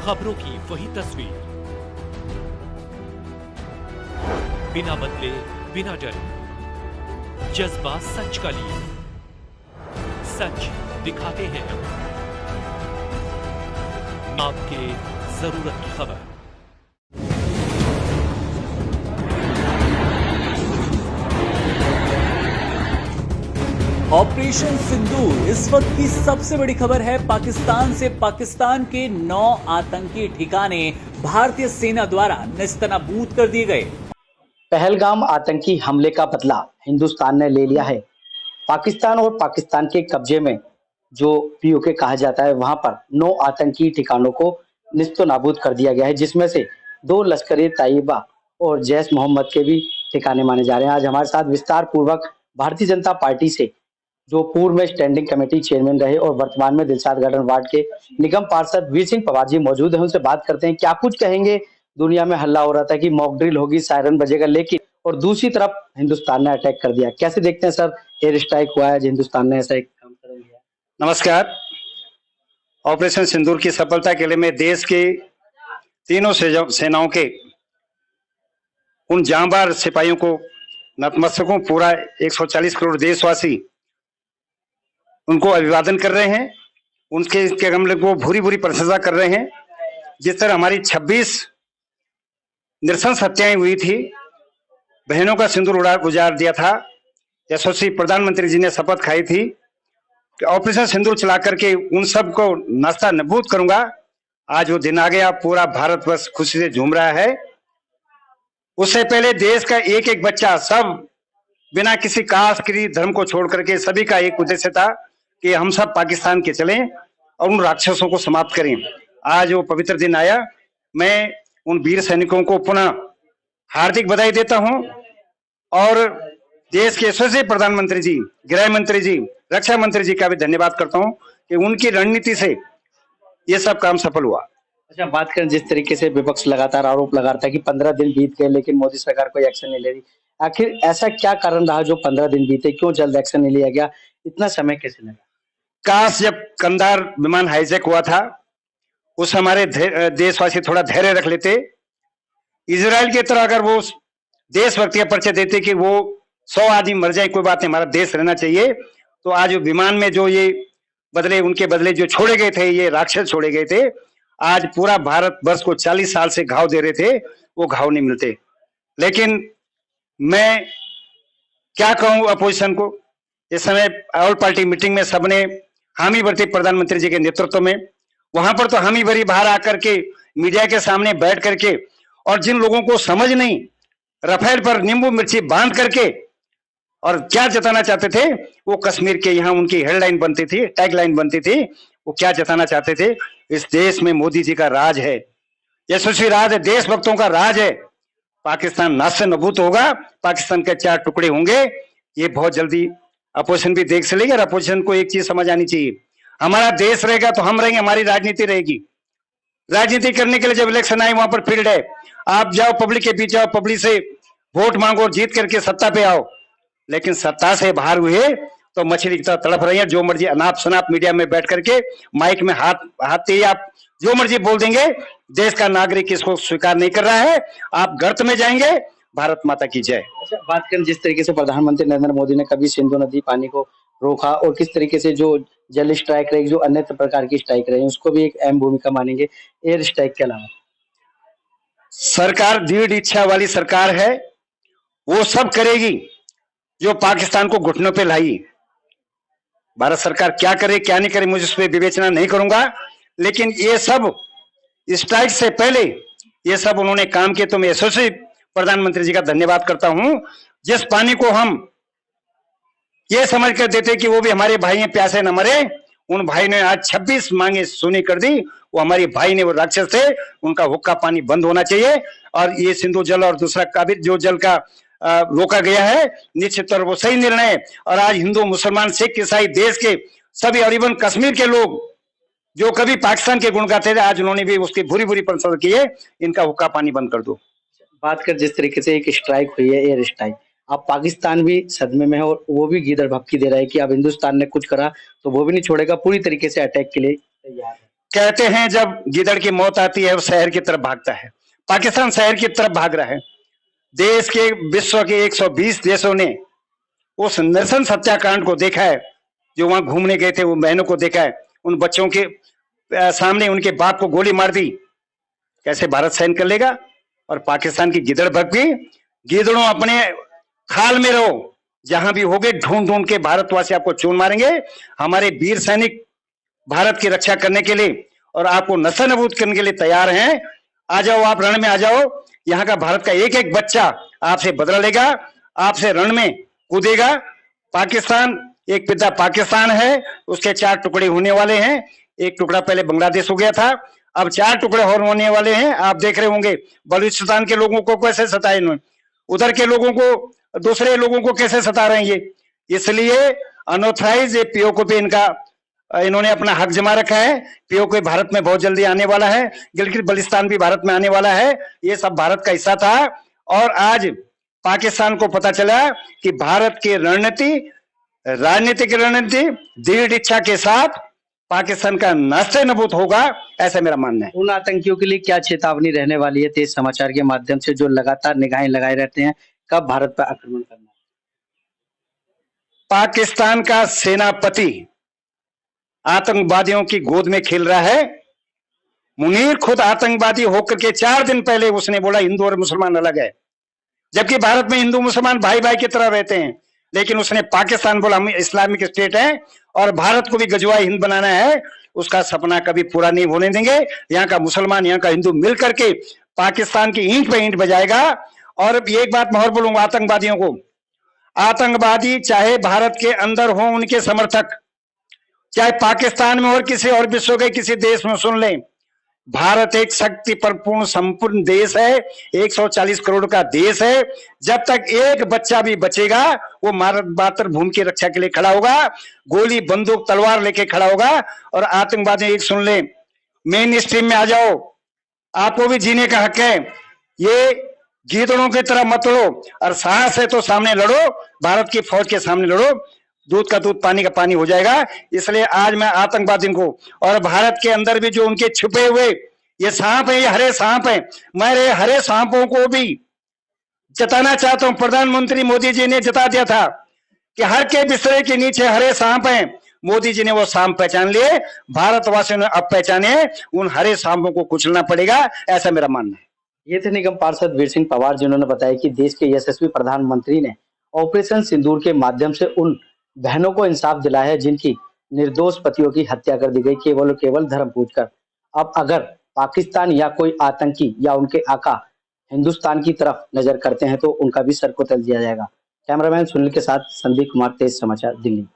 खबरों की वही तस्वीर, बिना बदले बिना डरे, जज्बा सच का लिए, सच दिखाते हैं आपके जरूरत की खबर। ऑपरेशन सिंदूर इस वक्त की सबसे बड़ी खबर है। पाकिस्तान से पाकिस्तान के 9 आतंकी ठिकाने भारतीय सेना द्वारा नेस्तनाबूद कर दिए गए। पहलगाम आतंकी हमले का बदला हिंदुस्तान ने ले लिया है। पाकिस्तान और पाकिस्तान के कब्जे में जो पीओके कहा जाता है, वहां पर 9 आतंकी ठिकानों को निस्तनाबूद कर दिया गया है, जिसमें से 2 लश्कर तैयबा और जैश मोहम्मद के भी ठिकाने माने जा रहे हैं। आज हमारे साथ विस्तार पूर्वक भारतीय जनता पार्टी से जो पूर्व में स्टैंडिंग कमेटी चेयरमैन रहे और वर्तमान में दिलशाद गार्डन वार्ड के निगम पार्षद वीर सिंह पवार जी मौजूद हैं। उनसे बात करते हैं क्या कुछ कहेंगे। दुनिया में हल्ला हो रहा था कि मॉक ड्रिल होगी, सायरन बजेगा, लेकिन और दूसरी तरफ हिंदुस्तान ने अटैक कर दिया। कैसे देखते हैं सर, एयर स्ट्राइक हुआ है, हिंदुस्तान ने ऐसा एक काम कर दिया। नमस्कार। ऑपरेशन सिंदूर की सफलता के लिए मैं देश के तीनों सेनाओं के उन जांबाज सिपाहियों को नतमस्तकों, पूरा 140 करोड़ देशवासी उनको अभिवादन कर रहे हैं। उनके हमले को भूरी भूरी प्रशंसा कर रहे हैं। जिस तरह हमारी 26 नृशंस हत्याएं हुई थी, बहनों का सिंदूर उजाड़ दिया था, यशस्वी प्रधानमंत्री जी ने शपथ खाई थी कि ऑपरेशन सिंदूर चला करके उन सब को नाश्ता नबूद करूंगा। आज वो दिन आ गया, पूरा भारतवर्ष खुशी से झूम रहा है। उससे पहले देश का एक एक बच्चा, सब बिना किसी कास्ट क्रीड धर्म को छोड़ करके सभी का एक उद्देश्य था कि हम सब पाकिस्तान के चलें और उन राक्षसों को समाप्त करें। आज वो पवित्र दिन आया। मैं उन वीर सैनिकों को पुनः हार्दिक बधाई देता हूं और देश के यशस्वी प्रधानमंत्री जी, गृह मंत्री जी, रक्षा मंत्री जी का भी धन्यवाद करता हूं कि उनकी रणनीति से ये सब काम सफल हुआ। अच्छा, बात करें जिस तरीके से विपक्ष लगातार आरोप लगा रहा था कि 15 दिन बीत गए लेकिन मोदी सरकार कोई एक्शन नहीं ले रही, आखिर ऐसा क्या कारण रहा जो 15 दिन बीते, क्यों जल्द एक्शन नहीं लिया गया, इतना समय कैसे लगा? काश जब कंधार विमान हाईजैक हुआ था उस हमारे देशवासी थोड़ा धैर्य रख लेते। इजराइल की तरह अगर वो देशभक्ति का परिचय देते कि वो 100 आदमी मर जाए कोई बात नहीं, हमारा देश रहना चाहिए, तो आज विमान में जो ये बदले, उनके बदले जो छोड़े गए थे, ये राक्षस छोड़े गए थे, आज पूरा भारत वर्ष को 40 साल से घाव दे रहे थे, वो घाव नहीं मिलते। लेकिन मैं क्या कहूं अपोजिशन को, इस समय ऑल पार्टी मीटिंग में सबने हामी भरती प्रधानमंत्री जी के नेतृत्व में, वहां पर तो हामी भरी बाहर आकर के मीडिया के सामने बैठ करके, और जिन लोगों को समझ नहीं, राफेल पर नींबू मिर्ची बांध करके और क्या जताना चाहते थे, वो कश्मीर के यहाँ उनकी हेडलाइन बनती थी, टैगलाइन बनती थी, वो क्या जताना चाहते थे, इस देश में मोदी जी का राज है, यशस्वी राज है, देशभक्तों का राज है। पाकिस्तान नाश से नबूद होगा, पाकिस्तान के 4 टुकड़े होंगे, ये बहुत जल्दी अपोजिशन भी देख से लेगी। और अपोजिशन को एक चीज समझ आनी चाहिए, हमारा देश रहेगा तो हम रहेंगे, हमारी राजनीति रहेगी। राजनीति करने के लिए जब इलेक्शन आए वहां पर फील्ड है, आप जाओ पब्लिक के बीच जाओ, पब्लिक से वोट मांगो और जीत करके सत्ता पे आओ। लेकिन सत्ता से बाहर हुए तो मछली की तरह तड़प रही है, जो मर्जी अनाप शनाप मीडिया में बैठ करके माइक में हाथ आप जो मर्जी बोल देंगे। देश का नागरिक इसको स्वीकार नहीं कर रहा है, आप गर्त में जाएंगे। भारत माता की जय। अच्छा, बात करें जिस तरीके से प्रधानमंत्री नरेंद्र मोदी ने कभी सिंधु नदी पानी को रोका और किस तरीके से जो जल स्ट्राइक रही, जो अन्य प्रकार की स्ट्राइक रही, उसको भी एक अहम भूमिका मानेंगे एयर स्ट्राइक के अलावा। सरकार दृढ़ इच्छा वाली सरकार है, वो सब करेगी जो पाकिस्तान को घुटनों पे लाई। भारत सरकार क्या करे क्या नहीं करे मुझे उस पर विवेचना नहीं करूंगा, लेकिन ये सब स्ट्राइक से पहले ये सब उन्होंने काम किए, तो मैं यशस्वी प्रधानमंत्री जी का धन्यवाद करता हूं। जिस पानी को हम ये समझ कर देते कि वो भी हमारे भाई हैं, प्यासे न मरे, उन भाई ने आज 26 मांगे सुनी कर दी। वो हमारे भाई ने, वो राक्षस थे, उनका हुक्का पानी बंद होना चाहिए। और ये सिंधु जल और दूसरा काबिल जो जल का रोका गया है, निश्चित तौर वो सही निर्णय है। और आज हिंदू, मुसलमान, सिख, ईसाई देश के सभी और इवन कश्मीर के लोग जो कभी पाकिस्तान के गुण गाते थे, आज उन्होंने भी उसकी बुरी बुरी प्रशंसा की है। इनका हुक्का पानी बंद कर दो। बात कर जिस तरीके से एक स्ट्राइक हुई है, एयर स्ट्राइक, अब पाकिस्तान भी सदमे में है और वो भी गीदड़ भभकी दे रहा है कि अब हिंदुस्तान ने कुछ करा तो वो भी नहीं छोड़ेगा, पूरी तरीके से अटैक के लिए तैयार है। कहते हैं जब गिदड़ की मौत आती है वो शहर की तरफ भागता है। पाकिस्तान शहर की तरफ भाग रहा है। देश के विश्व के 120 देशों ने उस नरसंस हत्याकांड को देखा है। जो वहां घूमने गए थे वो बहनों को देखा है। उन बच्चों के सामने उनके बाप को गोली मार दी। कैसे भारत सहन कर लेगा? और पाकिस्तान की गिदड़ भग भी, गिदड़ों अपने खाल में रहो, जहां भी होगे ढूंढ ढूंढ के भारतवासी आपको चून मारेंगे। हमारे वीर सैनिक भारत की रक्षा करने के लिए और आपको नस्ल नबूद करने के लिए तैयार हैं। आ जाओ, आप रण में आ जाओ। यहाँ का भारत का एक एक बच्चा आपसे बदला लेगा, आपसे रण में कूदेगा। पाकिस्तान एक पिता पाकिस्तान है, उसके 4 टुकड़े होने वाले हैं। एक टुकड़ा पहले बांग्लादेश हो गया था, अब 4 टुकड़े और होने वाले हैं। आप देख रहे होंगे बलूचिस्तान के लोगों को कैसे सताए इन्होंने, उधर के लोगों को, दूसरे लोगों को कैसे सता रहे हैं ये। इसलिए अनऑथराइज पीओके पे इन्होंने अपना हक जमा रखा है। पीओके भारत में बहुत जल्दी आने वाला है, गिलगित बल्तिस्तान भी भारत में आने वाला है। ये सब भारत का हिस्सा था और आज पाकिस्तान को पता चला कि भारत की राजनीतिक रणनीति दृढ़ इच्छा के साथ पाकिस्तान का नास्ते नबूद होगा, ऐसा मेरा मानना है। उन आतंकियों के लिए क्या चेतावनी रहने वाली है तेज समाचार के माध्यम से, जो लगातार निगाहें लगाए रहते हैं कब भारत पर आक्रमण करना है? पाकिस्तान का सेनापति आतंकवादियों की गोद में खेल रहा है। मुनीर खुद आतंकवादी होकर के 4 दिन पहले उसने बोला हिंदू और मुसलमान अलग है, जबकि भारत में हिंदू मुसलमान भाई भाई की तरह रहते हैं। लेकिन उसने पाकिस्तान बोला हम इस्लामिक स्टेट है और भारत को भी गजवा हिंद बनाना है। उसका सपना कभी पूरा नहीं होने देंगे। यहाँ का मुसलमान, यहाँ का हिंदू मिल करके पाकिस्तान की ईंट पे ईंट बजाएगा। और एक बात मैं और बोलूंगा आतंकवादियों को, आतंकवादी चाहे भारत के अंदर हो उनके समर्थक, चाहे पाकिस्तान में और किसी और विश्व के किसी देश में, सुन लें, भारत एक शक्ति परिपूर्ण संपूर्ण देश है, 140 करोड़ का देश है। जब तक एक बच्चा भी बचेगा वो मातृभूमि की रक्षा के लिए खड़ा होगा, गोली बंदूक तलवार लेके खड़ा होगा। और आतंकवादी एक सुन लें, मेन स्ट्रीम में आ जाओ, आपको भी जीने का हक है। ये गीदड़ों की तरह मत लड़ो, और साहस है तो सामने लड़ो, भारत की फौज के सामने लड़ो, दूध का दूध पानी का पानी हो जाएगा। इसलिए आज मैं आतंकवादियों को और भारत के अंदर भी जो उनके छुपे हुए ये सांप है, ये हरे सांप है, मैं ये हरे सांपों को भी जताना चाहता हूं। प्रधानमंत्री मोदी जी ने जता दिया था कि हर के बिस्तरे के नीचे हरे सांप हैं। मोदी जी ने वो सांप पहचान लिए, भारतवासियों ने अब पहचाने, उन हरे सांपों को कुचलना पड़ेगा, ऐसा मेरा मानना है। ये थे निगम पार्षद वीर सिंह पवार, जिन्होंने बताया कि देश के यशस्वी प्रधानमंत्री ने ऑपरेशन सिंदूर के माध्यम से उन बहनों को इंसाफ दिलाया है जिनकी निर्दोष पतियों की हत्या कर दी गई केवल और केवल धर्म पूछकर। अब अगर पाकिस्तान या कोई आतंकी या उनके आका हिंदुस्तान की तरफ नजर करते हैं तो उनका भी सर को तल दिया जाएगा। कैमरामैन सुनील के साथ संदीप कुमार, तेज समाचार, दिल्ली।